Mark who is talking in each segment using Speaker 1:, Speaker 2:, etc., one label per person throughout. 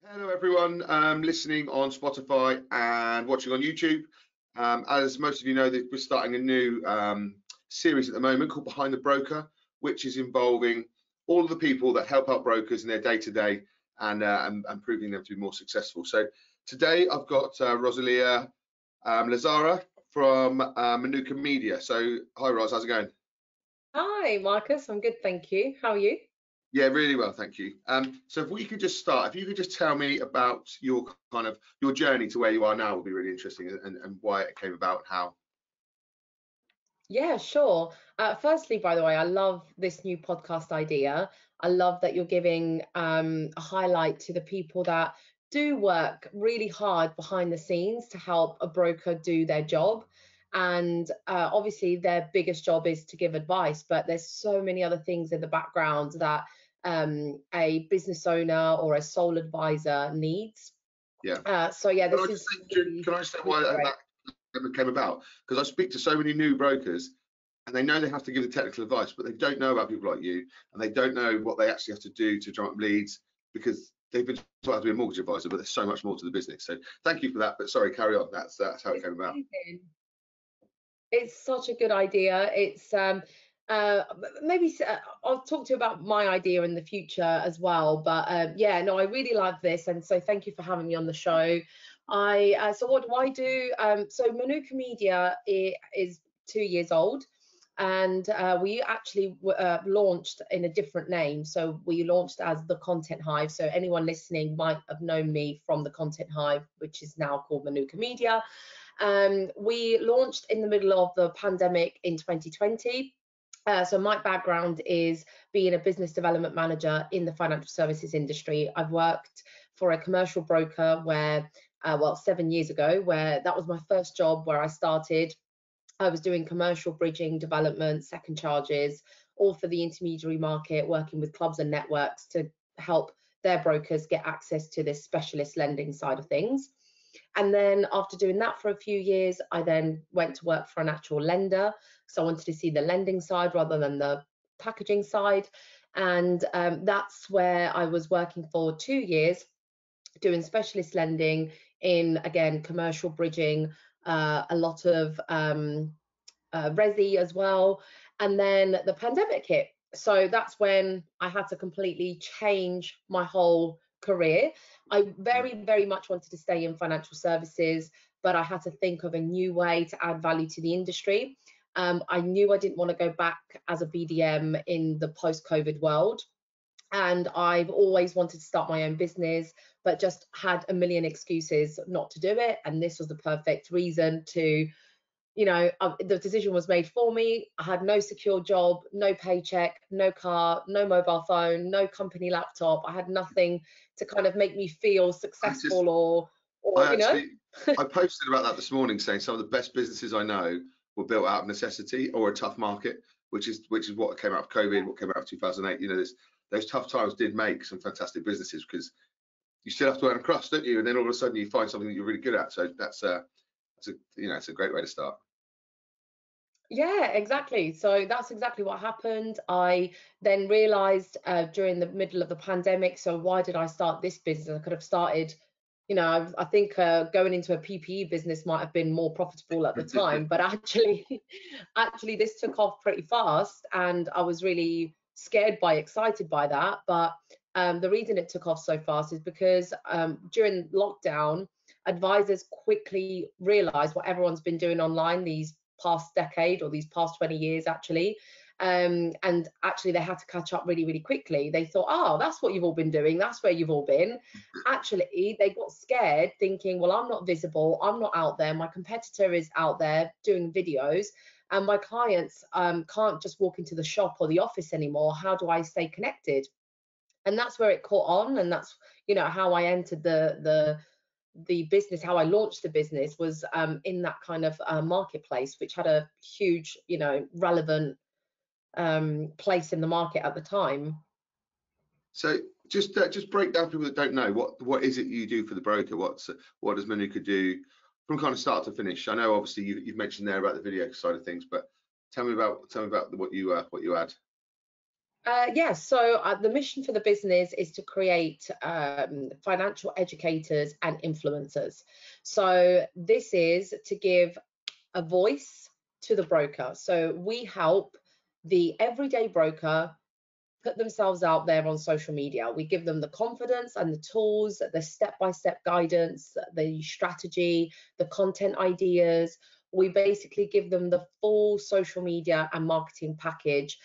Speaker 1: Hello, everyone listening on Spotify and watching on YouTube. As most of you know, we're starting a new series at the moment called Behind the Broker, which is involving all of the people that help out brokers in their day-to-day and proving them to be more successful. So today I've got Rosalia Lazzara from Manuka Media. So hi, Ros, how's it going?
Speaker 2: Hi, Marcus. I'm good, thank you. How are you?
Speaker 1: Yeah, really well, thank you. So if we could just start, if you could just tell me about your your journey to where you are now would be really interesting, and why it came about and how.
Speaker 2: Yeah, sure. Firstly, by the way, I love this new podcast idea. I love that you're giving a highlight to the people that do work really hard behind the scenes to help a broker do their job. And obviously, their biggest job is to give advice, but there's so many other things in the background that a business owner or a sole advisor needs.
Speaker 1: Yeah.
Speaker 2: So yeah,
Speaker 1: Can I
Speaker 2: this
Speaker 1: just
Speaker 2: is
Speaker 1: say,
Speaker 2: really,
Speaker 1: can I just say why
Speaker 2: really great.
Speaker 1: that came about? Because I speak to so many new brokers, and they know they have to give the technical advice, but they don't know about people like you, and they don't know what they actually have to do to drum up leads, because they've been taught how to be a mortgage advisor, but there's so much more to the business. So thank you for that. But sorry, carry on. That's how it
Speaker 2: It's
Speaker 1: came about.
Speaker 2: amazing. It's such a good idea. It's uh, maybe I'll talk to you about my idea in the future as well. But yeah, no, I really like this, and so thank you for having me on the show. I so what do I do? So Manuka Media is 2 years old, and we actually launched in a different name. So we launched as the Content Hive. So anyone listening might have known me from the Content Hive, which is now called Manuka Media. We launched in the middle of the pandemic in 2020. So my background is being a business development manager in the financial services industry. I've worked for a commercial broker where, well, 7 years ago, where that was my first job where I started. I was doing commercial bridging, development, second charges, all for the intermediary market, working with clubs and networks to help their brokers get access to this specialist lending side of things. And then after doing that for a few years, I then went to work for an actual lender. So I wanted to see the lending side rather than the packaging side. And that's where I was working for 2 years, doing specialist lending in, again, commercial bridging, a lot of resi as well. And then the pandemic hit. So that's when I had to completely change my whole career. I very, very much wanted to stay in financial services, but I had to think of a new way to add value to the industry. I knew I didn't want to go back as a BDM in the post-COVID world. And I've always wanted to start my own business, but just had a million excuses not to do it. And this was the perfect reason to, the decision was made for me. I had no secure job, no paycheck, no car, no mobile phone, no company laptop. I had nothing to kind of make me feel
Speaker 1: I just,
Speaker 2: successful or
Speaker 1: I actually, I posted about that this morning, saying some of the best businesses I know were built out of necessity or a tough market, which is what came out of COVID, what came out of 2008. You know, those tough times did make some fantastic businesses, because you still have to earn a crust, don't you? And then all of a sudden you find something that you're really good at. So it's a great way to start.
Speaker 2: Yeah, exactly. So that's exactly what happened. I then realized during the middle of the pandemic, so why did I start this business? I could have started, I think going into a PPE business might have been more profitable at the time, but actually, actually this took off pretty fast, and I was really scared by, excited by that. But the reason it took off so fast is because during lockdown, advisors quickly realized what everyone's been doing online these past decade, or these past 20 years actually. And actually they had to catch up really, really quickly. They thought, oh, that's what you've all been doing, that's where you've all been. Actually, they got scared, thinking, well, I'm not visible, I'm not out there, my competitor is out there doing videos, and my clients can't just walk into the shop or the office anymore. How do I stay connected? And that's where it caught on, and that's how I entered the business. How I launched the business was in that kind of marketplace, which had a huge, relevant place in the market at the time.
Speaker 1: So just break down for people that don't know, what is it you do for the broker? What does Manuka do from kind of start to finish? I know obviously you've mentioned there about the video side of things, but tell me about what you add.
Speaker 2: Yes, so the mission for the business is to create financial educators and influencers. So this is to give a voice to the broker. So we help the everyday broker put themselves out there on social media. We give them the confidence and the tools, the step-by-step guidance, the strategy, the content ideas. We basically give them the full social media and marketing package,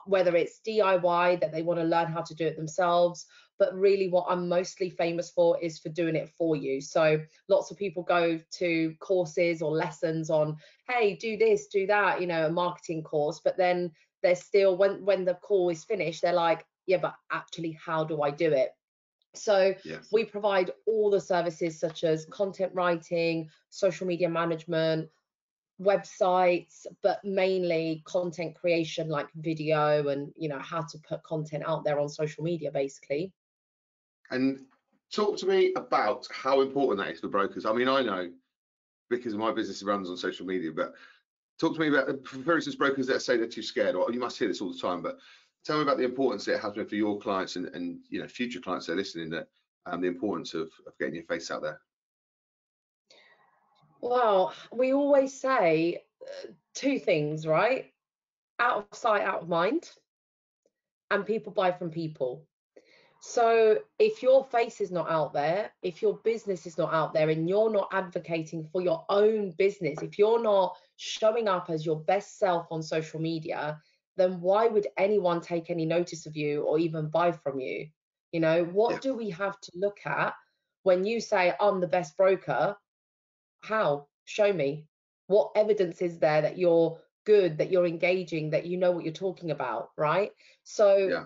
Speaker 2: whether it's DIY that they want to learn how to do it themselves. But really what I'm mostly famous for is for doing it for you. So lots of people go to courses or lessons on, hey, do this, do that, a marketing course, but then they're still, when the call is finished, they're like, yeah, but actually, how do I do it? So
Speaker 1: Yes.
Speaker 2: we provide all the services such as content writing, social media management, websites, but mainly content creation like video and how to put content out there on social media basically.
Speaker 1: And talk to me about how important that is for brokers. I mean, I know because my business runs on social media, but talk to me about, for instance, brokers that say they're too scared, or you must hear this all the time, but tell me about the importance that it has been for your clients and future clients that are listening, that the importance of getting your face out there.
Speaker 2: Well, we always say two things, right? Out of sight, out of mind, and people buy from people. So if your face is not out there, if your business is not out there, and you're not advocating for your own business, if you're not showing up as your best self on social media, then why would anyone take any notice of you or even buy from you? What do we have to look at when you say, I'm the best broker? How? Show me. What evidence is there that you're good, that you're engaging, that you know what you're talking about, right? So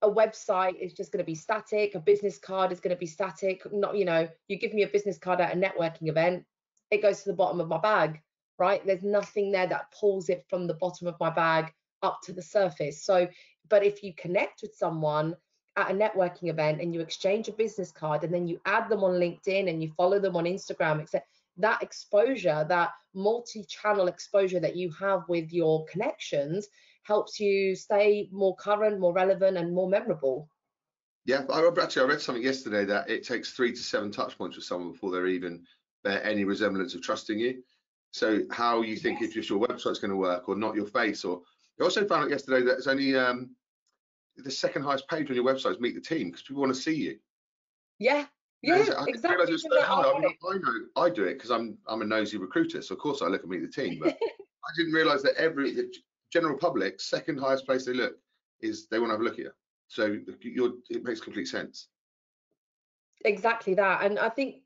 Speaker 2: a website is just going to be static. A business card is going to be static. Not, you give me a business card at a networking event, it goes to the bottom of my bag, right? There's nothing there that pulls it from the bottom of my bag up to the surface. So, but if you connect with someone at a networking event and you exchange a business card and then you add them on LinkedIn and you follow them on Instagram, etc., that exposure, that multi-channel exposure that you have with your connections helps you stay more current, more relevant, and more memorable.
Speaker 1: Yeah, I read something yesterday that it takes 3 to 7 touch points with someone before they're even bear any resemblance of trusting you. So how you think if just your website's going to work or not your face, or I also found out yesterday that it's only the second highest page on your website is meet the team, because people want to see you.
Speaker 2: Yeah,
Speaker 1: I
Speaker 2: exactly.
Speaker 1: didn't realize it was so high. I mean, I know I do it because I'm a nosy recruiter, so of course I look and meet the team. But I didn't realize that the general public, second highest place they look is they want to have a look at you. So it makes complete sense.
Speaker 2: Exactly that. And I think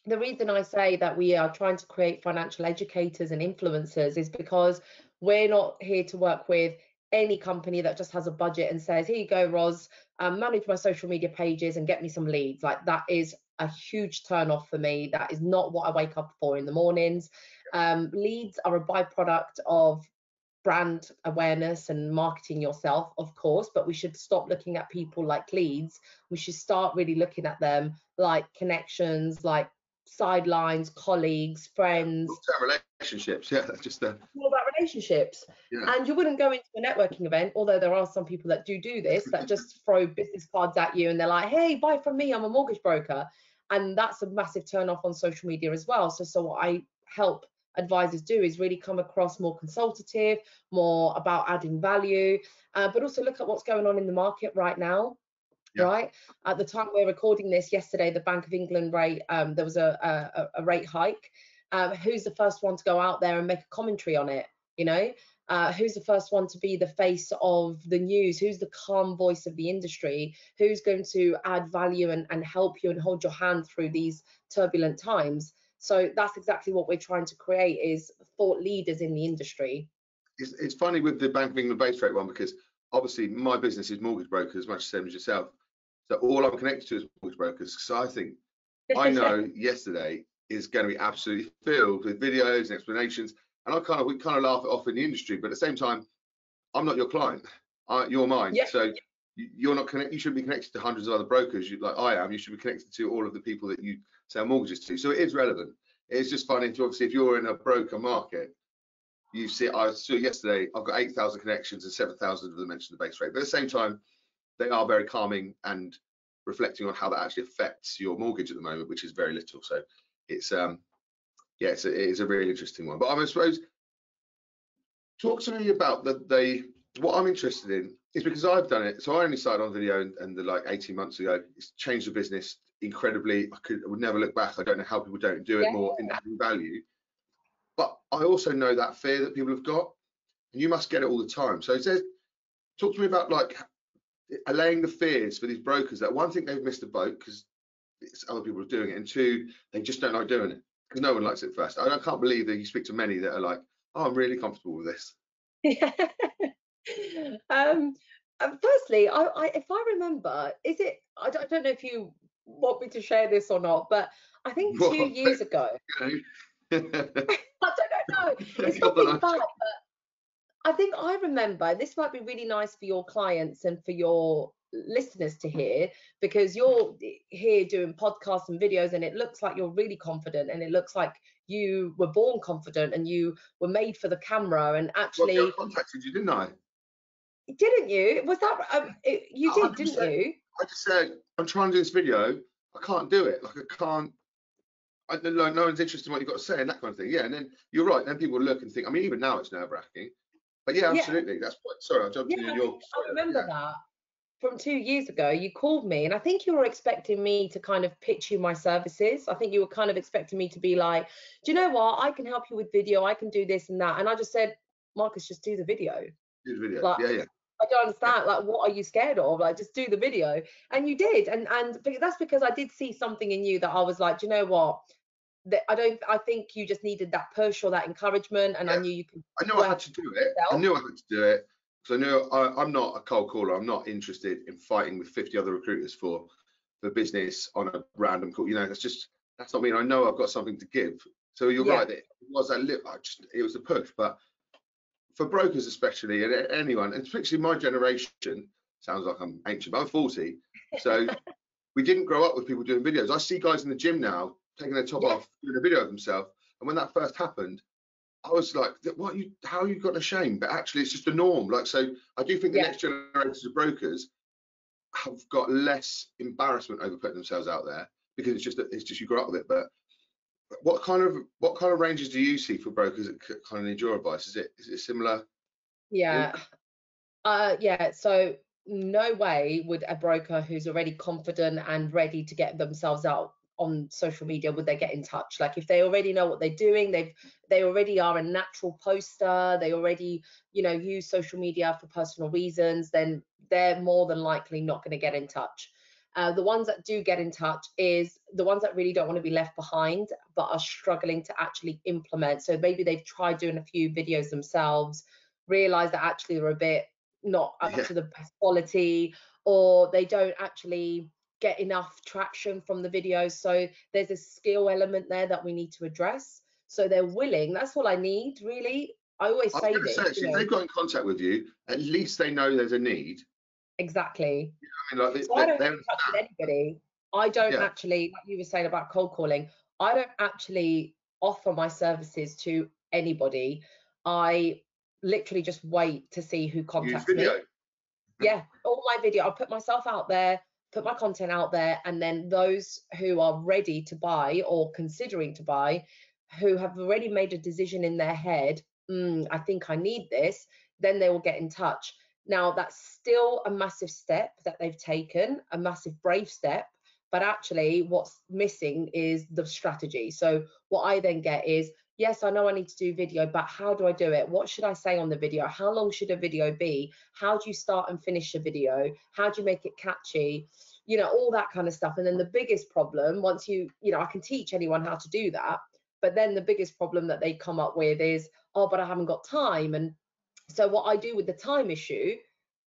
Speaker 2: the reason I say that we are trying to create financial educators and influencers is because we're not here to work with any company that just has a budget and says, here you go, Ros, manage my social media pages and get me some leads. Like, that is a huge turn off for me. That is not what I wake up for in the mornings. Leads are a byproduct of brand awareness and marketing yourself, of course, but we should stop looking at people like leads. We should start really looking at them like connections, like sidelines, colleagues, friends.
Speaker 1: Long-term relationships, yeah, that's just
Speaker 2: all about relationships. And you wouldn't go into a networking event, although there are some people that do this, that just throw business cards at you and they're like, hey, buy from me, I'm a mortgage broker. And that's a massive turn off on social media as well. So what I help advisors do is really come across more consultative, more about adding value, but also look at what's going on in the market right now. Right at the time we're recording this, yesterday the Bank of England rate, there was a rate hike. Who's the first one to go out there and make a commentary on it? Who's the first one to be the face of the news? Who's the calm voice of the industry? Who's going to add value and help you and hold your hand through these turbulent times? So that's exactly what we're trying to create, is thought leaders in the industry.
Speaker 1: It's funny with the Bank of England base rate one, because obviously my business is mortgage brokers, much the same as yourself. So all I'm connected to is mortgage brokers. So I think, I know yesterday is going to be absolutely filled with videos and explanations. And we kind of laugh it off in the industry, but at the same time, I'm not your client, you're mine. So you're not connected. You shouldn't be connected to hundreds of other brokers like I am. You should be connected to all of the people that you sell mortgages to. So it is relevant. It's just funny, obviously, if you're in a broker market, you see, I saw yesterday, I've got 8,000 connections and 7,000 of them mention the base rate. But at the same time, they are very calming and reflecting on how that actually affects your mortgage at the moment, which is very little. So it's yeah, it is a really interesting one. But I suppose, talk to me about what I'm interested in is, because I've done it. So I only started on video and like 18 months ago. It's changed the business incredibly. I would never look back. I don't know how people don't do it more in adding value. But I also know that fear that people have got, and you must get it all the time. So talk to me about like allaying the fears for these brokers that, one, think they've missed the boat because it's other people are doing it, and two, they just don't like doing it because no one likes it first. I can't believe that you speak to many that are like, oh, I'm really comfortable with this.
Speaker 2: Yeah. Firstly, if I remember, I don't know if you want me to share this or not, but I think 2 years ago, I don't know, it's nothing bad, but I think I remember, this might be really nice for your clients and for your listeners to hear, because you're here doing podcasts and videos and it looks like you're really confident, and it looks like you were born confident and you were made for the camera. And actually,
Speaker 1: I contacted you, didn't I?
Speaker 2: Didn't you? Was that you did, didn't you?
Speaker 1: I just said, I'm trying to do this video, I can't do it. Like, no one's interested in what you've got to say and that kind of thing. Yeah, and then you're right. Then people look and think. I mean, even now it's nerve-wracking. But yeah, absolutely. That's what. Sorry, I jumped in your.
Speaker 2: I remember that from 2 years ago. You called me, and I think you were expecting me to kind of pitch you my services. I think you were kind of expecting me to be like, do you know what? I can help you with video. I can do this and that. And I just said, Marcus, just do the video.
Speaker 1: Do the video.
Speaker 2: Like,
Speaker 1: yeah.
Speaker 2: I don't understand. Like, what are you scared of? Like, just do the video. And you did. And that's because I did see something in you that I was like, do you know what? I think you just needed that push or that encouragement, and I knew you could.
Speaker 1: I knew I had to do it. I knew I had to do it because I knew I'm not a cold caller. I'm not interested in fighting with 50 other recruiters for business on a random call. You know, that's not me. And I know I've got something to give. So you're right. It was it was a push, but for brokers especially, and anyone, and especially my generation, sounds like I'm ancient, but I'm 40. So we didn't grow up with people doing videos. I see guys in the gym now taking their top off, doing a video of themselves. And when that first happened, I was like, how you got ashamed? But actually, it's just a norm. Like, so I do think the next generations of brokers have got less embarrassment over putting themselves out there, because it's just you grow up with it. But what kind of ranges do you see for brokers that kind of need your advice? Is it similar?
Speaker 2: Yeah. So no way would a broker who's already confident and ready to get themselves out on social media would they get in touch. Like, if they already know what they're doing, they already are a natural poster, they already use social media for personal reasons, then they're more than likely not going to get in touch. The ones that do get in touch is the ones that really don't want to be left behind but are struggling to actually implement. So maybe they've tried doing a few videos themselves, realize that actually they're a bit not up to the best quality, or they don't actually get enough traction from the videos. So there's a skill element there that we need to address. So they're willing. That's all I need, really. I always say this.
Speaker 1: If they've got in contact with you, at least they know there's a need.
Speaker 2: Exactly.
Speaker 1: You know, I mean,
Speaker 2: so I don't get in touch with anybody. I don't actually, like you were saying about cold calling, I don't actually offer my services to anybody. I literally just wait to see who contacts me. Yeah, all my video, I'll put myself out there, put my content out there, and then those who are ready to buy or considering to buy, who have already made a decision in their head, I think I need this, then they will get in touch. Now, that's still a massive step that they've taken, a massive brave step, but actually what's missing is the strategy. So what I then get is, yes, I know I need to do video, but how do I do it? What should I say on the video? How long should a video be? How do you start and finish a video? How do you make it catchy? All that kind of stuff. And then the biggest problem, once I can teach anyone how to do that, but then the biggest problem that they come up with is, oh, but I haven't got time. And so what I do with the time issue,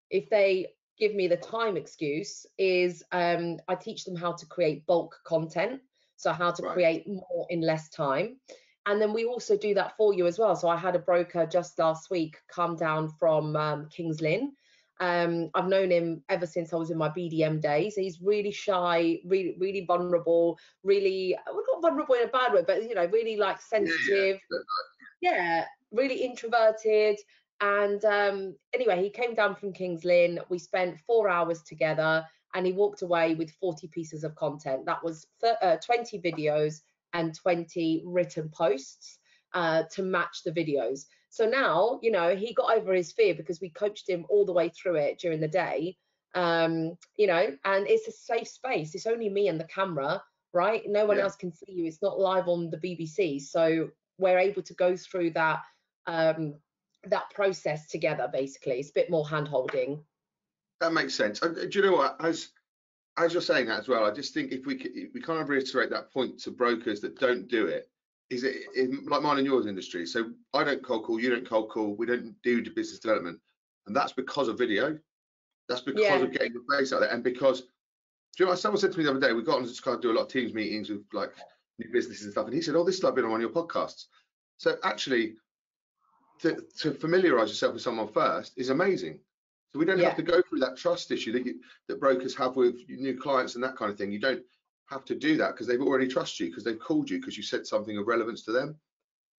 Speaker 2: if they give me the time excuse, is I teach them how to create bulk content. So how to create more in less time. And then we also do that for you as well. So I had a broker just last week come down from Kings Lynn. I've known him ever since I was in my BDM days. He's really shy, really vulnerable, really, well, not vulnerable in a bad way, but really like sensitive. yeah, really introverted. And anyway, he came down from Kings Lynn. We spent 4 hours together, and he walked away with 40 pieces of content. That was 20 videos and 20 written posts to match the videos. So now, you know, he got over his fear because we coached him all the way through it during the day. You know, and it's a safe space. It's only me and the camera, right? No one
Speaker 1: Yeah,
Speaker 2: else can see you. It's not live on the BBC. So we're able to go through that that process together. Basically, it's a bit more hand holding.
Speaker 1: that makes sense. Do you know what? As you're saying that as well, I just think if we kind of reiterate that point to brokers that don't do it, is it like mine and yours industry? So I don't cold call, you don't cold call, we don't do the business development, and that's because of video. That's because
Speaker 2: Yeah,
Speaker 1: of getting the face out there, and because do you know what someone said to me the other day? We got on to just kind of do a lot of Teams meetings with like new businesses and stuff, and he said, "Oh, this is like being on one of your podcasts." So actually, to familiarise yourself with someone first is amazing. So we don't have
Speaker 2: yeah,
Speaker 1: to go through that trust issue that brokers have with new clients and that kind of thing. You don't have to do that because they've already trusted you because they've called you because you said something of relevance to them.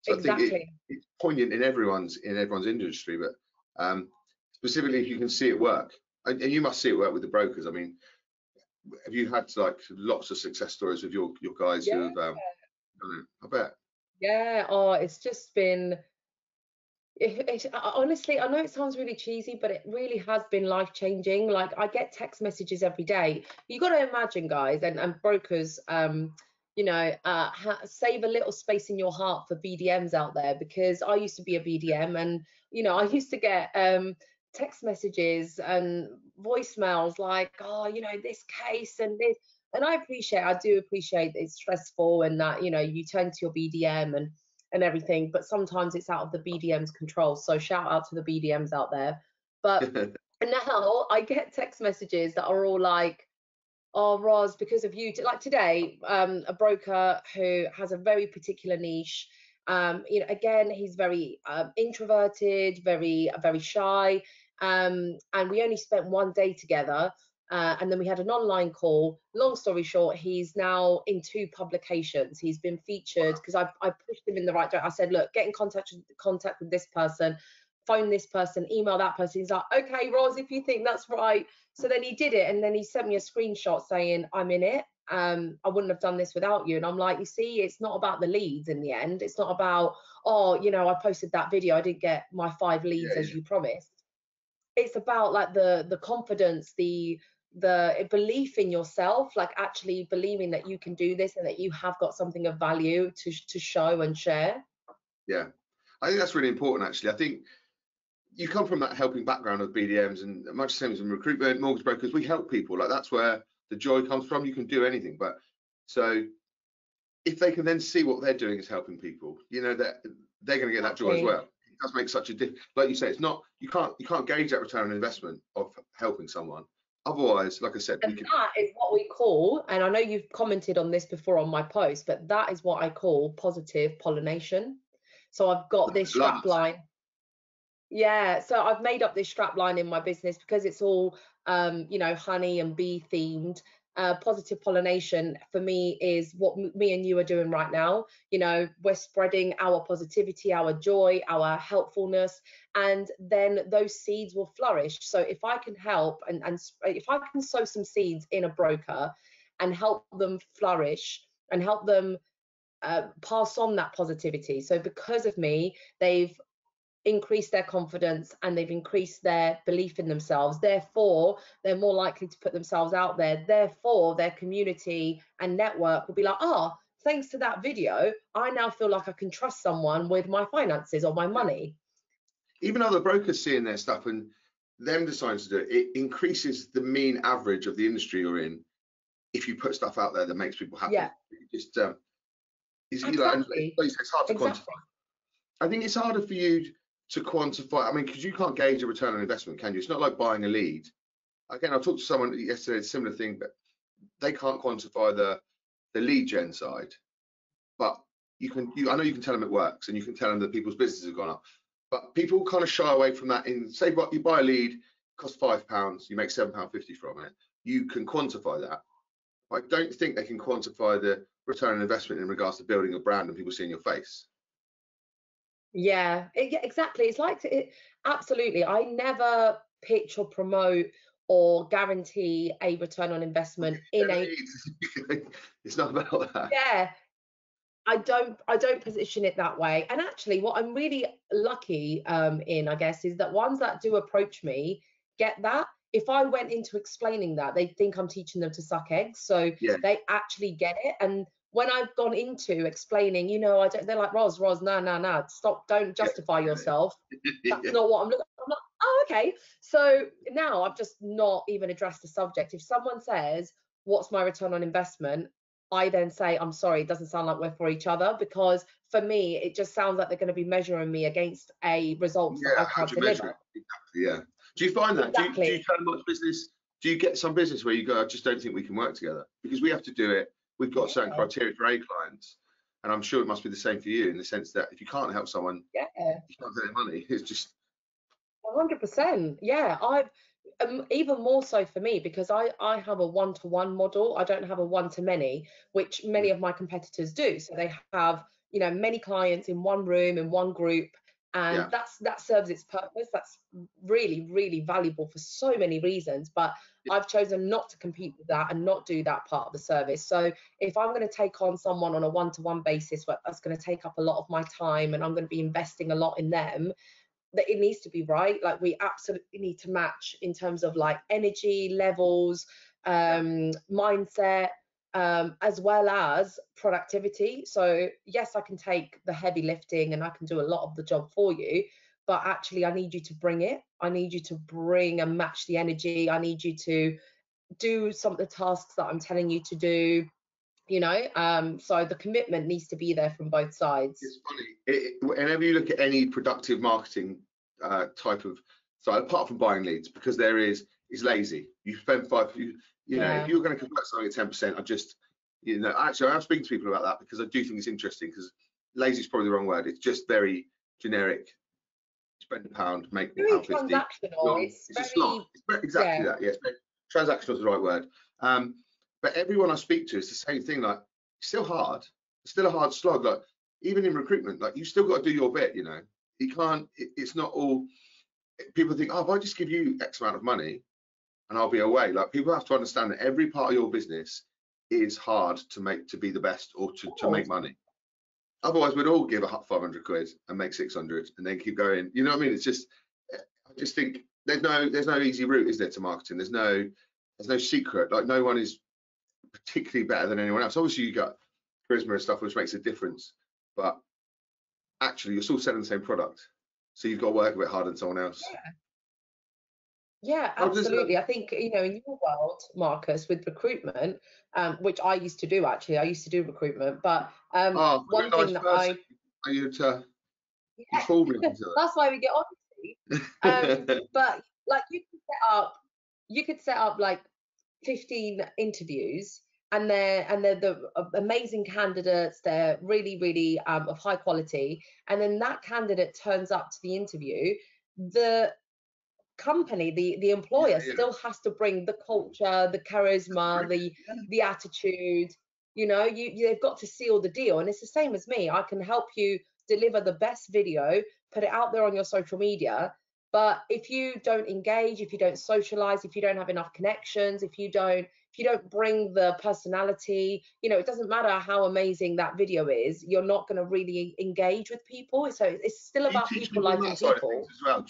Speaker 1: So I think
Speaker 2: exactly.
Speaker 1: it's poignant in everyone's industry, but specifically if you can see it work, and you must see it work with the brokers. I mean, have you had like lots of success stories with your guys
Speaker 2: Yeah,
Speaker 1: who have done it? I bet.
Speaker 2: yeah. Oh, it's just been honestly, I know it sounds really cheesy, but it really has been life changing. Like I get text messages every day. You got to imagine, guys, and brokers, you know, save a little space in your heart for BDMs out there, because I used to be a BDM, and you know, I used to get text messages and voicemails like, oh, you know, this case and this, and I do appreciate it's stressful, and that, you know, you turn to your BDM and everything, but sometimes it's out of the BDM's control. So shout out to the BDMs out there. But now I get text messages that are all like, oh, Ros, because of you, like today, a broker who has a very particular niche. You know, again, he's very introverted, very shy, and we only spent one day together. And then we had an online call. Long story short, he's now in 2 publications. He's been featured because I pushed him in the right direction. I said, look, get in contact with this person, phone this person, email that person. He's like, okay, Ros, if you think that's right. So then he did it, and then he sent me a screenshot saying, I'm in it. I wouldn't have done this without you. And I'm like, you see, it's not about the leads in the end. It's not about, oh, you know, I posted that video, I didn't get my 5 leads
Speaker 1: Yeah,
Speaker 2: as you promised. It's about like the confidence, the belief in yourself, like actually believing that you can do this and that you have got something of value to show and share.
Speaker 1: yeah. I think that's really important. Actually, I think you come from that helping background of BDMs, and much the same as in recruitment, mortgage brokers, we help people. Like that's where the joy comes from. You can do anything, but so if they can then see what they're doing is helping people, you know that they're going to get that joy as
Speaker 2: Exactly.
Speaker 1: well. It does make such a difference. Like you say, it's not you can't gauge that return on investment of helping someone. Otherwise, like I said, we
Speaker 2: And
Speaker 1: could.
Speaker 2: that is what we call, and I know you've commented on this before on my post, but that is what I call positive pollination. So I've got this
Speaker 1: Love
Speaker 2: strap line. Yeah, so I've made up this strap line in my business because it's all, you know, honey and bee themed. Positive pollination for me is what me and you are doing right now. You know, we're spreading our positivity, our joy, our helpfulness, and then those seeds will flourish. So if I can help and if I can sow some seeds in a broker and help them flourish and help them pass on that positivity. So because of me, they've increase their confidence and they've increased their belief in themselves, therefore they're more likely to put themselves out there, therefore their community and network will be like, oh, thanks to that video I now feel like I can trust someone with my finances or my
Speaker 1: Yeah.
Speaker 2: money.
Speaker 1: Even other brokers seeing their stuff and them deciding to do it, it increases the mean average of the industry you're in. If you put stuff out there that makes people
Speaker 2: Yeah,
Speaker 1: happy, it just you know, and
Speaker 2: exactly,
Speaker 1: like you say, it's hard to quantify.
Speaker 2: exactly.
Speaker 1: I think it's harder for you to quantify. I mean, because you can't gauge a return on investment, can you? It's not like buying a lead. Again, I talked to someone yesterday, a similar thing, but they can't quantify the lead gen side. But you can, I know you can tell them it works, and you can tell them that people's businesses have gone up. But people kind of shy away from that. In say, what you buy a lead, costs £5, you make £7.50 from it. You can quantify that. I don't think they can quantify the return on investment in regards to building a brand and people seeing your face.
Speaker 2: Yeah, exactly. It's like absolutely. I never pitch or promote or guarantee a return on investment in a
Speaker 1: It's not about that.
Speaker 2: yeah. I don't position it that way. And actually, what I'm really lucky in, I guess, is that ones that do approach me get that. If I went into explaining that, they think I'm teaching them to suck eggs. So
Speaker 1: Yeah,
Speaker 2: they actually get it. And when I've gone into explaining, I don't, they're like, Ros, no, no, no, stop, don't
Speaker 1: yeah,
Speaker 2: justify yourself. That's
Speaker 1: yeah,
Speaker 2: not what I'm looking. I'm like, oh, okay. So now I've just not even addressed the subject. If someone says, what's my return on investment? I then say, I'm sorry, it doesn't sound like we're for each other, because for me, it just sounds like they're going to be measuring me against a result that
Speaker 1: yeah.
Speaker 2: I
Speaker 1: How
Speaker 2: can't
Speaker 1: do you measure
Speaker 2: deliver.
Speaker 1: it? Exactly. Yeah. Do you find that? Do
Speaker 2: Exactly.
Speaker 1: you turn much business? Do you get some business where you go, I just don't think we can work together because we have to do it. We've got certain
Speaker 2: Yeah.
Speaker 1: criteria for A clients, and I'm sure it must be the same for you in the sense that if you can't help someone,
Speaker 2: Yeah.
Speaker 1: you can't get any money. It's just
Speaker 2: 100%. Yeah. I've even more so for me, because I have a one-to-one model. I don't have a one-to-many, which many of my competitors do. So they have, many clients in one room, in one group, and
Speaker 1: yeah,
Speaker 2: that serves its purpose. That's really, really valuable for so many reasons. But I've chosen not to compete with that and not do that part of the service. So if I'm going to take on someone on a one-to-one basis, that's going to take up a lot of my time, and I'm going to be investing a lot in them, that it needs to be right. Like, we absolutely need to match in terms of like energy levels,
Speaker 1: yeah.
Speaker 2: mindset, as well as productivity. So yes, I can take the heavy lifting and I can do a lot of the job for you, but actually I need you to bring it. I need you to bring and match the energy. I need you to do some of the tasks that I'm telling you to do. So the commitment needs to be there from both sides.
Speaker 1: It's funny. Whenever you look at any productive marketing type of side, apart from buying leads, because it's lazy. You spend if
Speaker 2: Yeah.
Speaker 1: you're going to convert something at 10%, actually, I'm speaking to people about that because I do think it's interesting because lazy is probably the wrong word. It's just very generic. Spend a pound, make
Speaker 2: Very
Speaker 1: £1.50.
Speaker 2: transactional. It's
Speaker 1: It's a slog.
Speaker 2: very,
Speaker 1: Exactly
Speaker 2: yeah.
Speaker 1: that. Yes, transactional is the right word. But everyone I speak to is the same thing. Like, it's still hard. It's still a hard slog. Like, even in recruitment, like, you still got to do your bit. You can't. It's not all. People think, oh, if I just give you X amount of money and I'll be away. Like, people have to understand that every part of your business is hard to be the best or to make
Speaker 2: Cool.
Speaker 1: money. Otherwise, we'd all give 500 quid and make 600 and then keep going. You know what I mean? It's just, I just think there's no easy route, is there, to marketing? There's no secret. Like, no one is particularly better than anyone else. Obviously, you got charisma and stuff, which makes a difference, but actually, you're still selling the same product, so you've got to work a bit harder than someone else.
Speaker 2: Yeah,
Speaker 1: How does
Speaker 2: absolutely. I think, in your world, Marcus, with recruitment, which I used to do actually, I used to do recruitment, but
Speaker 1: oh,
Speaker 2: one
Speaker 1: you're a
Speaker 2: thing
Speaker 1: nice
Speaker 2: that
Speaker 1: person. You fooled me.
Speaker 2: that's why we get on. But like, you could set up like 15 interviews, and they're the amazing candidates. They're really, really of high quality, and then that candidate turns up to the interview. The company, the
Speaker 1: Yeah,
Speaker 2: employer,
Speaker 1: yeah.
Speaker 2: still has to bring the culture, the charisma, the attitude. They've got to seal the deal. And it's the same as me. I can help you deliver the best video, put it out there on your social media, but if you don't engage, if you don't socialize, if you don't have enough connections, if you don't bring the personality, it doesn't matter how amazing that video is, you're not going to really engage with people. So it's still
Speaker 1: Do you
Speaker 2: about
Speaker 1: teach
Speaker 2: people
Speaker 1: people on
Speaker 2: liking
Speaker 1: that side of things
Speaker 2: people.
Speaker 1: as well?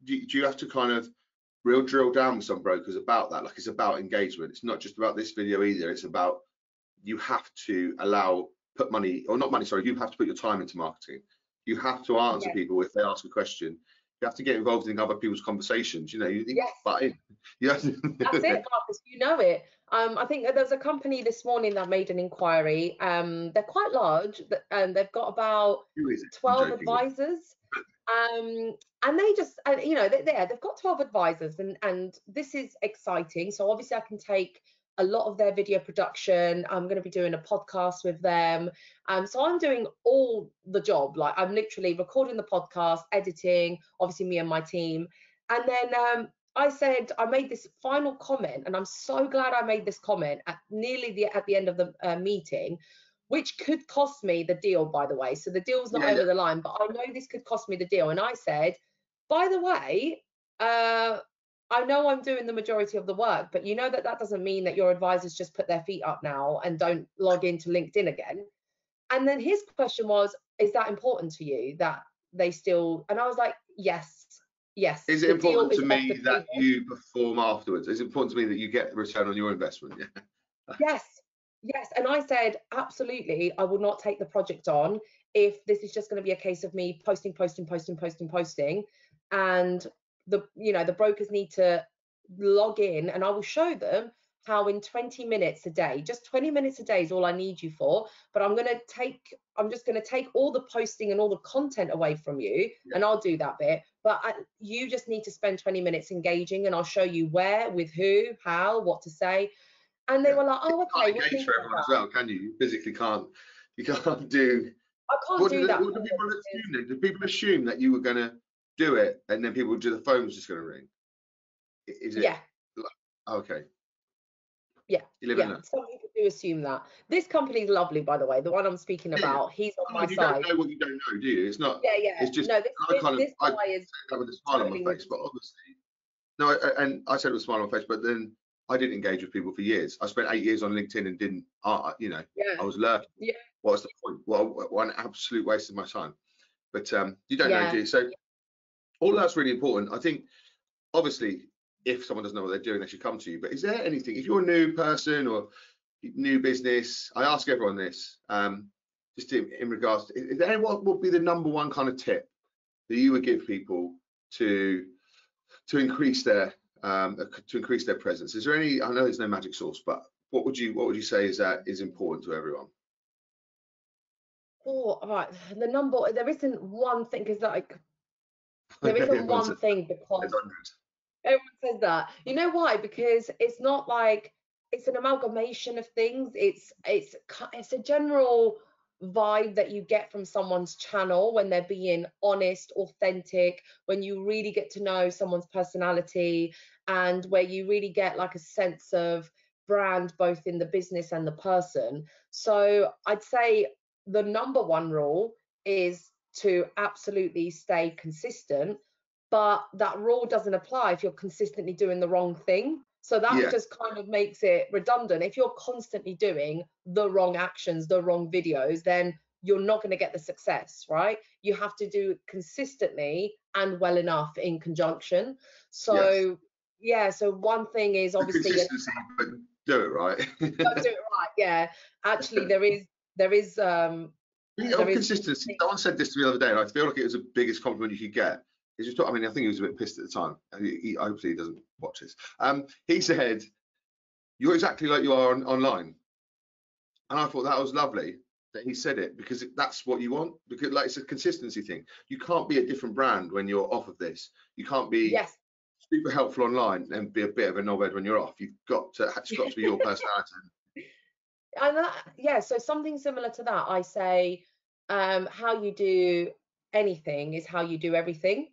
Speaker 1: Do you have to kind of real drill down with some brokers about that? Like, it's about engagement. It's not just about this video either. It's about, you have to put money, or not money, sorry, you have to put your time into marketing. You have to answer
Speaker 2: Yeah.
Speaker 1: people if they ask a question. You have to get involved in other people's conversations. You
Speaker 2: Yes.
Speaker 1: butt in. You have to,
Speaker 2: That's it, Marcus. You know it. I think there's a company this morning that made an inquiry. They're quite large, and they've got about
Speaker 1: who is it? I'm
Speaker 2: 12
Speaker 1: joking.
Speaker 2: advisors. And they just, they've got 12 advisors, and this is exciting. So obviously, I can take a lot of their video production. I'm going to be doing a podcast with them. So I'm doing all the job. Like, I'm literally recording the podcast, editing, obviously me and my team. And then I made this final comment, and I'm so glad I made this comment at the end of the meeting. which could cost me the deal, by the way. So the deal's not
Speaker 1: Yeah,
Speaker 2: over
Speaker 1: yeah.
Speaker 2: the line, but I know this could cost me the deal. And I said, by the way, I know I'm doing the majority of the work, but you know that doesn't mean that your advisors just put their feet up now and don't log into LinkedIn again. And then his question was, is that important to you that they still? And I was like, yes, yes.
Speaker 1: Is it
Speaker 2: The deal
Speaker 1: important
Speaker 2: is
Speaker 1: to
Speaker 2: off the
Speaker 1: me that
Speaker 2: table.
Speaker 1: you perform afterwards? Is it important to me that you get the return on your investment? Yeah.
Speaker 2: Yes, yes. And I said, absolutely, I will not take the project on if this is just going to be a case of me posting, and the brokers need to log in, and I will show them how in 20 minutes a day, just 20 minutes a day is all I need you for, but I'm just going to take all the posting and all the content away from you,
Speaker 1: Yeah.
Speaker 2: and I'll do that bit, but you just need to spend 20 minutes engaging, and I'll show you where, with who, how, what to say. And they were like, oh,
Speaker 1: You
Speaker 2: okay,
Speaker 1: can't
Speaker 2: we'll
Speaker 1: engage
Speaker 2: think
Speaker 1: for
Speaker 2: about
Speaker 1: everyone as
Speaker 2: that.
Speaker 1: well, can you? You physically can't. You can't do.
Speaker 2: I can't do that
Speaker 1: What do
Speaker 2: for
Speaker 1: people
Speaker 2: them
Speaker 1: assume then? Do people assume that you were going to do it, and then people would do the phone was just going to ring? Is it?
Speaker 2: yeah,
Speaker 1: Okay.
Speaker 2: yeah,
Speaker 1: You live in
Speaker 2: yeah.
Speaker 1: that.
Speaker 2: Some people do assume that. This company's lovely, by the way. The one I'm speaking
Speaker 1: Yeah, yeah.
Speaker 2: about, he's on my
Speaker 1: You don't
Speaker 2: side.
Speaker 1: know what you don't know, do you? It's not.
Speaker 2: Yeah, yeah.
Speaker 1: It's just.
Speaker 2: No,
Speaker 1: I
Speaker 2: this
Speaker 1: say
Speaker 2: guy is
Speaker 1: that with a smile on my
Speaker 2: totally with
Speaker 1: face, but
Speaker 2: me.
Speaker 1: obviously, no. And I said it with a smile on my face, but then I didn't engage with people for years. I spent 8 years on LinkedIn and didn't.
Speaker 2: Yeah,
Speaker 1: I was lurking.
Speaker 2: yeah,
Speaker 1: What's the point? Well, one absolute waste of my time. But you don't know,
Speaker 2: yeah.
Speaker 1: do you? So all that's really important. I think, obviously, if someone doesn't know what they're doing, they should come to you. But is there anything, if you're a new person or new business, I ask everyone this, just in regards to, is there what would be the number one kind of tip that you would give people to increase their presence? Is there any? I know there's no magic sauce, but what would you say is important to everyone?
Speaker 2: Oh, right. There isn't one thing, because like there isn't
Speaker 1: Everyone
Speaker 2: one
Speaker 1: says
Speaker 2: thing,
Speaker 1: there's
Speaker 2: because
Speaker 1: hundreds.
Speaker 2: everyone says that. You know why? Because it's not like it's an amalgamation of things. It's a general vibe that you get from someone's channel when they're being honest, authentic, when you really get to know someone's personality, and where you really get like a sense of brand both in the business and the person. So I'd say the number one rule is to absolutely stay consistent, but that rule doesn't apply if you're consistently doing the wrong thing. So that
Speaker 1: Yeah.
Speaker 2: just kind of makes it redundant. If you're constantly doing the wrong actions, the wrong videos, then you're not going to get the success, right? You have to do it consistently and well enough in conjunction.
Speaker 1: Yes.
Speaker 2: So yeah, so one thing is obviously
Speaker 1: Consistency, but do it right.
Speaker 2: don't do it right. Yeah, actually there
Speaker 1: Of
Speaker 2: is
Speaker 1: consistency. Someone said this to me the other day, and I feel like it was the biggest compliment you could get. Is just, I mean, I think he was a bit pissed at the time. Hopefully he doesn't watch this. He said, "You're exactly like you are online," and I thought that was lovely that he said it, because that's what you want. Because like, it's a consistency thing. You can't be a different brand when you're off of this. You can't be
Speaker 2: yes.
Speaker 1: super helpful online and be a bit of a knobhead when you're off. It's got to be your personality.
Speaker 2: And yeah, so something similar to that, I say, how you do anything is how you do everything.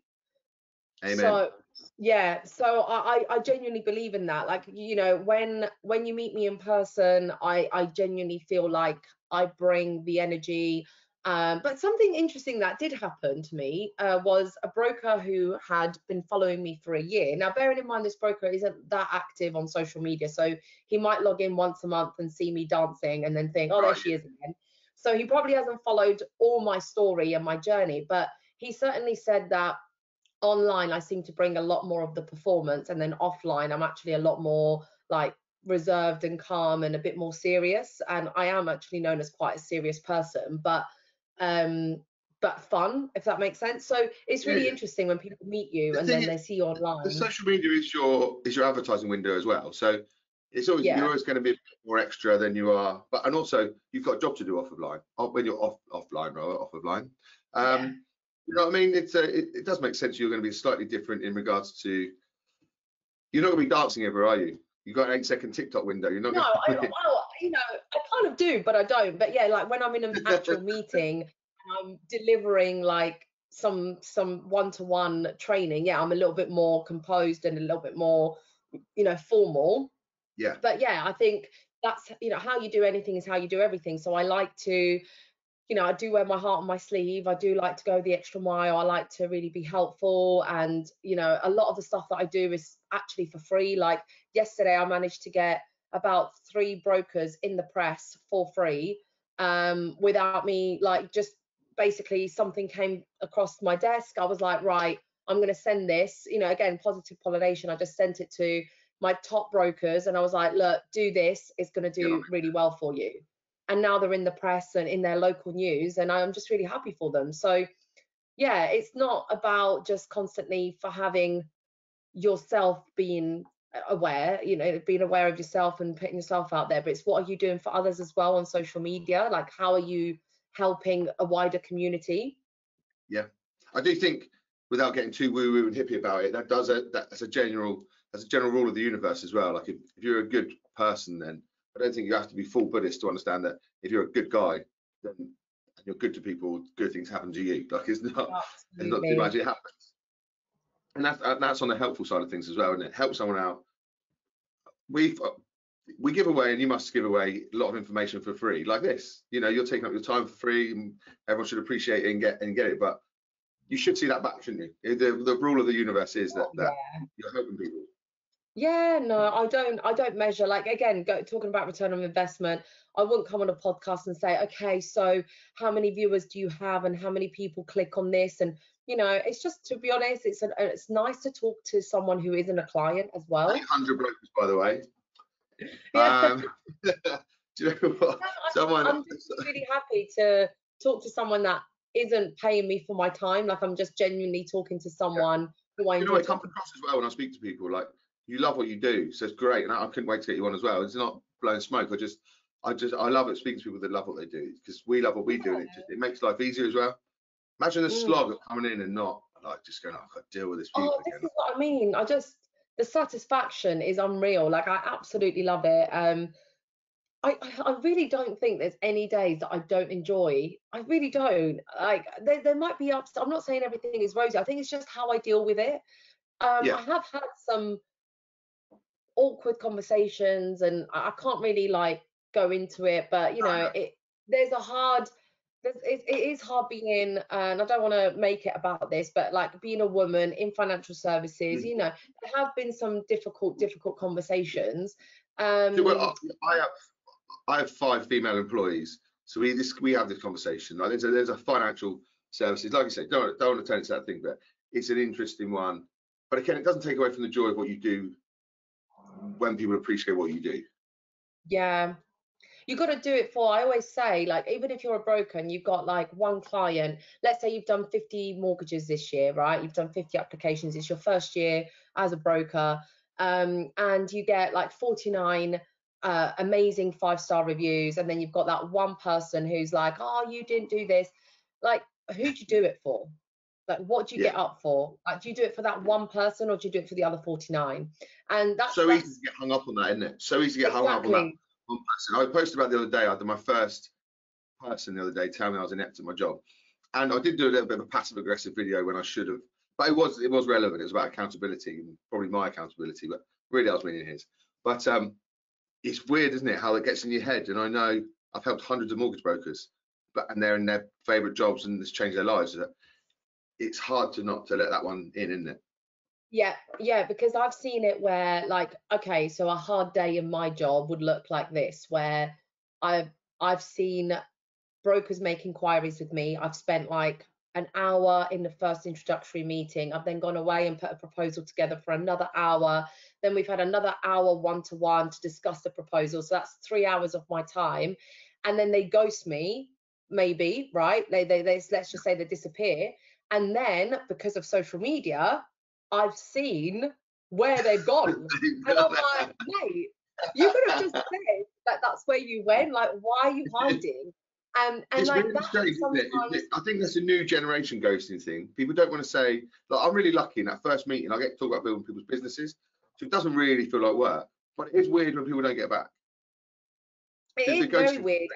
Speaker 1: Amen.
Speaker 2: So yeah, so I genuinely believe in that. Like, when you meet me in person, I genuinely feel like I bring the energy. But something interesting that did happen to me was a broker who had been following me for a year. Now, bearing in mind this broker isn't that active on social media, so he might log in once a month and see me dancing and then think, oh, there
Speaker 1: Right.
Speaker 2: she is again. So he probably hasn't followed all my story and my journey, but he certainly said that online I seem to bring a lot more of the performance, and then offline I'm actually a lot more like reserved and calm and a bit more serious, and I am actually known as quite a serious person, but fun, if that makes sense. So it's
Speaker 1: Yeah,
Speaker 2: really
Speaker 1: yeah.
Speaker 2: interesting when people meet you
Speaker 1: The
Speaker 2: and
Speaker 1: thing
Speaker 2: then
Speaker 1: is,
Speaker 2: they see you
Speaker 1: the
Speaker 2: online.
Speaker 1: social media is your advertising window as well. So you're
Speaker 2: Yeah,
Speaker 1: always going to be a bit more extra than you are, and also you've got a job to do off of line, when you're offline rather, off of line.
Speaker 2: yeah.
Speaker 1: You know what I mean? It does make sense. You're going to be slightly different in regards to, you're not going to be dancing ever, are you? You've got an 8-second TikTok window. You're not
Speaker 2: No,
Speaker 1: going to.
Speaker 2: well, I kind of do, but I don't. But yeah, like when I'm in an actual meeting and I'm delivering like some one-to-one training, yeah, I'm a little bit more composed and a little bit more, formal.
Speaker 1: Yeah.
Speaker 2: But yeah, I think that's, you know, how you do anything is how you do everything. So I like to, you know, I do wear my heart on my sleeve. I do like to go the extra mile. I like to really be helpful. And, you know, a lot of the stuff that I do is actually for free. Like yesterday, I managed to get about 3 brokers in the press for free, without me, like, just basically something came across my desk. I was like, right, I'm going to send this, you know, again, positive pollination. I just sent it to my top brokers and I was like, look, do this. It's going to do really well for you. And now they're in the press and in their local news, and I'm just really happy for them. So yeah, it's not about just constantly for having yourself being aware, you know, being aware of yourself and putting yourself out there, but it's what are you doing for others as well on social media? Like, how are you helping a wider community?
Speaker 1: Yeah, I do think, without getting too woo-woo and hippie about it, that's a general rule of the universe as well. Like if you're a good person, then I don't think you have to be full Buddhist to understand that if you're a good guy, then and you're good to people, good things happen to you. Like it's not too much,
Speaker 2: Absolutely.
Speaker 1: it happens. And that's on the helpful side of things as well, isn't it? Help someone out. We give away, and you must give away a lot of information for free, like this. You know, you're taking up your time for free, and everyone should appreciate it and get it. But you should see that back, shouldn't you? The rule of the universe is
Speaker 2: Oh,
Speaker 1: that
Speaker 2: yeah.
Speaker 1: you're helping people.
Speaker 2: Yeah, no, I don't measure, like, again, talking about return on investment. I wouldn't come on a podcast and say, okay, so how many viewers do you have and how many people click on this? And, you know, it's just, to be honest, it's nice to talk to someone who isn't a client as well.
Speaker 1: 800 brokers, by the way.
Speaker 2: Yeah.
Speaker 1: Do you know what?
Speaker 2: I'm just really happy to talk to someone that isn't paying me for my time. Like, I'm just genuinely talking to
Speaker 1: Yeah.
Speaker 2: someone who I
Speaker 1: You know,
Speaker 2: enjoy
Speaker 1: it comes
Speaker 2: talking
Speaker 1: across as well when I speak to people. Like, you love what you do, so it's great, and I couldn't wait to get you on as well. It's not blowing smoke. I love it speaking to people that love what they do, because we love what we do, and it makes life easier as well. Imagine the
Speaker 2: to.
Speaker 1: slog of coming in and not like just going, oh, I've got to deal with this
Speaker 2: Oh,
Speaker 1: people
Speaker 2: this
Speaker 1: again.
Speaker 2: is what I mean. The satisfaction is unreal. Like, I absolutely love it. I really don't think there's any days that I don't enjoy. I really don't. Like, there might be ups. I'm not saying everything is rosy. I think it's just how I deal with it.
Speaker 1: Yeah,
Speaker 2: I have had some awkward conversations, and I can't really, like, go into it. But you
Speaker 1: no,
Speaker 2: know,
Speaker 1: no.
Speaker 2: there's a hard. It is hard being, and I don't want to make it about this, but like being a woman in financial services,
Speaker 1: Mm.
Speaker 2: you know, there have been some difficult conversations.
Speaker 1: So, well,
Speaker 2: Um,
Speaker 1: I have 5 female employees, so we have this conversation. Like, there's a financial services, like you said, don't want to turn it to that thing, but it's an interesting one. But again, it doesn't take away from the joy of what you do when people appreciate what you do.
Speaker 2: yeah, you got to do it for, I always say, like, even if you're a broker and you've got like one client, let's say you've done 50 mortgages this year, right? You've done 50 applications. It's your first year as a broker, and you get like 49 amazing 5-star reviews, and then you've got that one person who's like, oh, you didn't do this. Like, who'd you do it for? Like, what do you
Speaker 1: Yeah,
Speaker 2: get up for? Like, do you do it for that one person, or do you do it for the other 49? And
Speaker 1: so easy to
Speaker 2: that's
Speaker 1: get hung up on that, isn't it? So easy to get hung up on that
Speaker 2: exactly.
Speaker 1: one person. I posted about the other day. I did my first person the other day telling me I was inept at my job, and I did do a little bit of a passive aggressive video when I should have, but it was relevant. It was about accountability, and probably my accountability, but really I was meaning his. But it's weird, isn't it, how it gets in your head? And I know I've helped hundreds of mortgage brokers, and they're in their favourite jobs and it's changed their lives. It's hard to not to let that one in, isn't it?
Speaker 2: Yeah, yeah, because I've seen it where, like, okay, so a hard day in my job would look like this, where I've I've seen brokers make inquiries with me. I've spent like an hour in the first introductory meeting. I've then gone away and put a proposal together for another hour. Then we've had another hour one-to-one to discuss the proposal. So that's 3 hours of my time. And then they ghost me, maybe, right? They let's just say they disappear. And then because of social media, I've seen where they've gone. And I'm like, mate, you could have just said that that's where you went. Like, why are you hiding? And
Speaker 1: It's
Speaker 2: like
Speaker 1: really
Speaker 2: that
Speaker 1: strange, isn't it?
Speaker 2: sometimes.
Speaker 1: I think that's a new generation ghosting thing. People don't want to say, like, I'm really lucky in that first meeting, I get to talk about building people's businesses. So it doesn't really feel like work. But it is weird when people don't get back.
Speaker 2: It
Speaker 1: The
Speaker 2: is very
Speaker 1: ghosting.
Speaker 2: weird.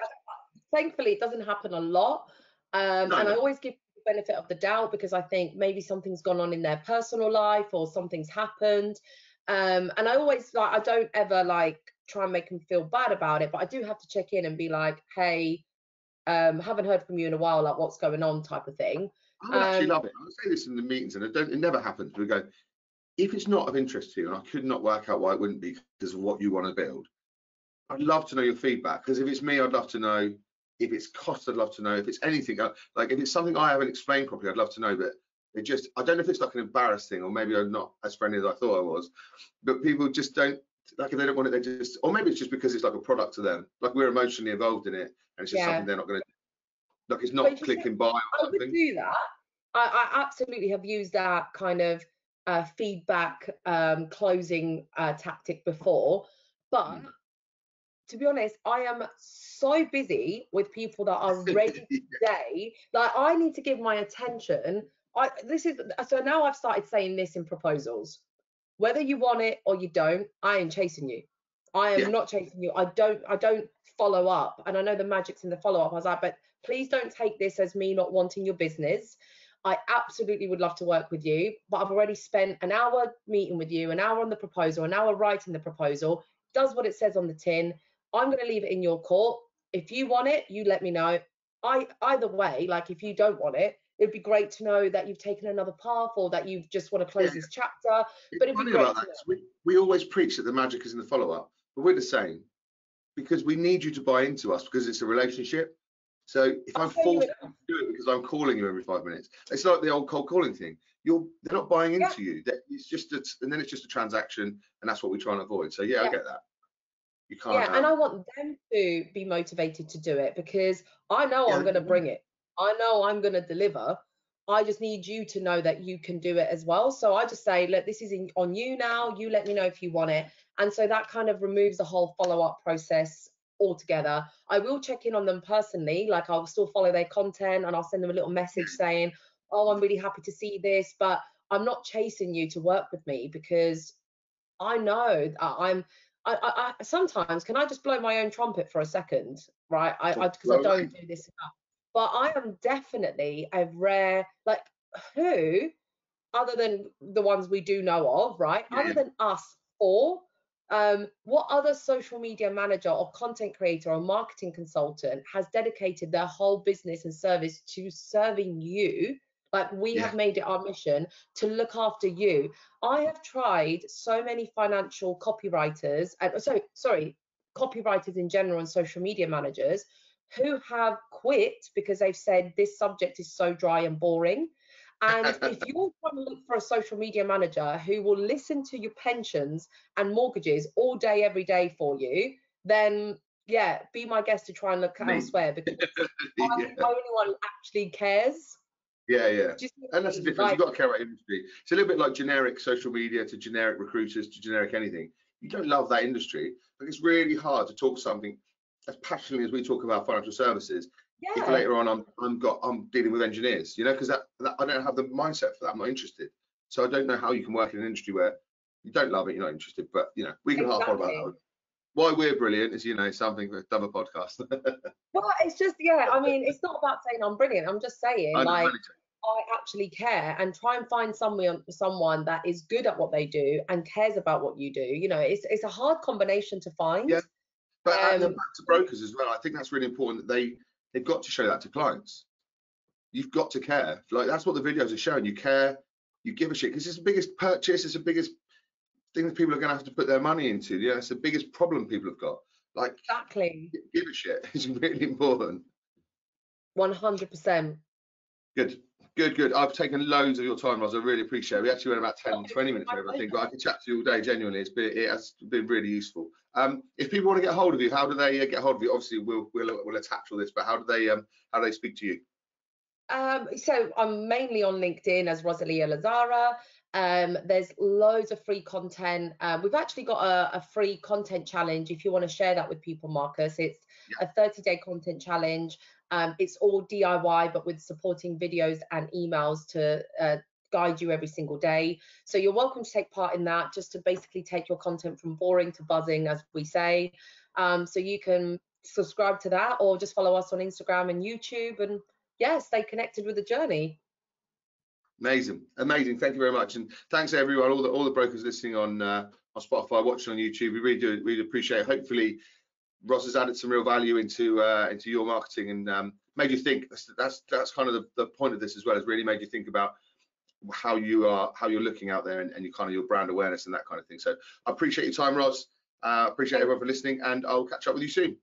Speaker 2: Thankfully, it doesn't happen a lot.
Speaker 1: No,
Speaker 2: And I
Speaker 1: no.
Speaker 2: always give the benefit of the doubt, because I think maybe something's gone on in their personal life or something's happened. And I always, like, I don't ever like try and make them feel bad about it, but I do have to check in and be like, hey, haven't heard from you in a while, like what's going on type of thing.
Speaker 1: I would actually love it. I would say this in the meetings, and it never happens. We go, if it's not of interest to you, and I could not work out why it wouldn't be because of what you want to build, I'd love to know your feedback. Because if it's me, I'd love to know. If it's cost, I'd love to know. If it's anything, like if it's something I haven't explained properly, I'd love to know. But it just, I don't know if it's like an embarrassed thing, or maybe I'm not as friendly as I thought I was. But people just don't, like if they don't want it, they just, or maybe it's just because it's like a product to them. Like we're emotionally involved in it, and it's just something they're not going to, like it's not clicking by or
Speaker 2: I
Speaker 1: something.
Speaker 2: would do that. I absolutely have used that kind of feedback closing tactic before, but to be honest, I am so busy with people that are ready today that I need to give my attention. So now I've started saying this in proposals. Whether you want it or you don't, I ain't chasing you. I am not chasing you. I don't follow up. And I know the magic's in the follow up. I was like, but please don't take this as me not wanting your business. I absolutely would love to work with you, but I've already spent an hour meeting with you, an hour on the proposal, an hour writing the proposal. Does what it says on the tin. I'm going to leave it in your court. If you want it, you let me know. Either way, like if you don't want it, it'd be great to know that you've taken another path or that you just want to close this chapter. But it'd be great
Speaker 1: about that. We always preach that the magic is in the follow-up, but we're the same because we need you to buy into us because it's a relationship. So if I'm forced to do it because I'm calling you every 5 minutes, it's like the old cold calling thing. They're not buying into you. It's just and then it's just a transaction, and that's what we try and avoid. So I get that. You can't.
Speaker 2: And I want them to be motivated to do it because I know I'm going to bring it. I know I'm going to deliver. I just need you to know that you can do it as well. So I just say, look, this is on you now. You let me know if you want it. And so that kind of removes the whole follow-up process altogether. I will check in on them personally. Like I'll still follow their content and I'll send them a little message saying, oh, I'm really happy to see this, but I'm not chasing you to work with me because I know I sometimes, can I just blow my own trumpet for a second, right? Because I don't do this enough. But I am definitely a rare, like who, other than the ones we do know of, right? Other than us four, what other social media manager or content creator or marketing consultant has dedicated their whole business and service to serving you? Like we have made it our mission to look after you. I have tried so many financial copywriters, and copywriters in general and social media managers who have quit because they've said this subject is so dry and boring. And if you're trying to look for a social media manager who will listen to your pensions and mortgages all day, every day for you, then be my guest to try and look elsewhere because I'm the only one who actually cares.
Speaker 1: And that's the difference. You've got to care about industry. It's a little bit like generic social media to generic recruiters to generic anything. You don't love that industry, but it's really hard to talk something as passionately as we talk about financial services. If later on I'm dealing with engineers, because I don't have the mindset for that. I'm not interested. So I don't know how you can work in an industry where you don't love it, you're not interested. But we can harp on about that. Why we're brilliant is, something we've done a podcast.
Speaker 2: Well, it's just I mean, it's not about saying I'm brilliant. I'm just saying I actually care and try and find someone that is good at what they do and cares about what you do. It's a hard combination to find.
Speaker 1: Yeah, but back to brokers as well. I think that's really important that they've got to show that to clients. You've got to care. Like that's what the videos are showing. You care, you give a shit because it's the biggest purchase. It's the biggest thing that people are going to have to put their money into. It's the biggest problem people have got. Like
Speaker 2: exactly.
Speaker 1: Give a shit. It's really important.
Speaker 2: 100%.
Speaker 1: Good. I've taken loads of your time, Rosa. I really appreciate it. We actually went about 10, 20 minutes over, I think, but I could chat to you all day, genuinely. It has been really useful. If people want to get hold of you, how do they get hold of you? Obviously, we'll attach all this, but how do they speak to you?
Speaker 2: So I'm mainly on LinkedIn as Rosalia Lazzara. There's loads of free content. We've actually got a free content challenge if you want to share that with people, Marcus. It's a 30-day content challenge. It's all DIY, but with supporting videos and emails to guide you every single day. So you're welcome to take part in that, just to basically take your content from boring to buzzing, as we say. So you can subscribe to that or just follow us on Instagram and YouTube and stay connected with the journey.
Speaker 1: Amazing. Thank you very much, and thanks everyone, all the brokers listening on on Spotify, watching on YouTube. We really appreciate it. Hopefully Ross has added some real value into your marketing and made you think. That's kind of the point of this as well, is really made you think about how you're looking out there and your brand awareness and that kind of thing. So I appreciate your time, Ross. Appreciate everyone for listening, and I'll catch up with you soon.